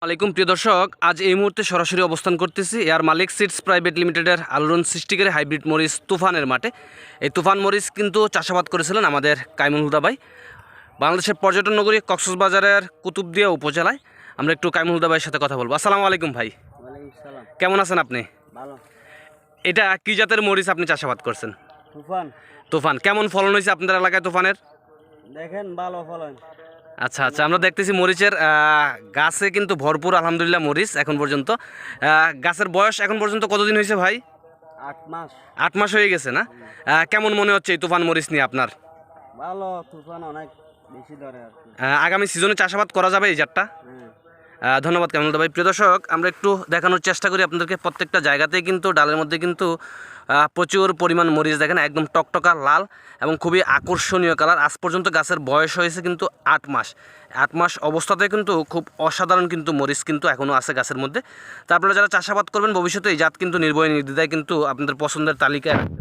আলাইকুম প্রিয় দর্শক, আজ এই মুহূর্তে সরাসরি অবস্থান করতেছি এয়ার মালিক সিডস প্রাইভেট লিমিটেডের আলোড়ন সৃষ্টিকারী হাইব্রিড মরিচ তুফানের মাঠে। এই তুফান মরিচ কিন্তু চাষাবাদ করেছিলেন আমাদের কাইমুল হুদা ভাই, বাংলাদেশের পর্যটন নগরী কক্সবাজারের কুতুবদিয়া উপজেলায়। আমরা একটু কাইমুল হুদা ভাইয়ের সাথে কথা বলবো। আসসালামু আলাইকুম ভাই, ওয়ালাইকুম সালাম। কেমন আছেন আপনি? ভালো। এটা কি জাতের মরিচ আপনি চাষাবাদ করছেন? তুফান। তুফান কেমন ফলন হয়েছে আপনাদের এলাকায় তুফানের? দেখেন ভালো ফলন। আচ্ছা আচ্ছা, আমরা দেখতেছি মরিচের গাছে কিন্তু ভরপুর আলহামদুলিল্লাহ মরিচ এখন পর্যন্ত। গাছের বয়স এখন পর্যন্ত কতদিন হয়েছে ভাই? 8 মাস। 8 মাস হয়ে গেছে না? কেমন মনে হচ্ছে এই তুফান মরিচ নিয়ে আপনার? ভালো, তুফান অনেক বেশি ধরে আর কি। আগামী সিজনে চাষাবাদ করা যাবে এই জাতটা? ধন্যবাদ কামরুল ভাই। প্রিয় দর্শক, আমরা একটু দেখানোর চেষ্টা করি আপনাদেরকে। প্রত্যেকটা জায়গাতেই কিন্তু ডালের মধ্যে কিন্তু প্রচুর পরিমাণ মরিচ দেখেন, একদম টকটকা লাল এবং খুবই আকর্ষণীয় কালার। আজ পর্যন্ত গাছের বয়স হয়েছে কিন্তু 8 মাস। 8 মাস অবস্থাতে কিন্তু খুব অসাধারণ কিন্তু মরিচ কিন্তু এখনও আছে গাছের মধ্যে। তারপরে যারা চাষাবাদ করবেন ভবিষ্যতে এই জাত কিন্তু নির্ভয় নির্দ্বিধায় কিন্তু আপনাদের পছন্দের তালিকায় রাখতে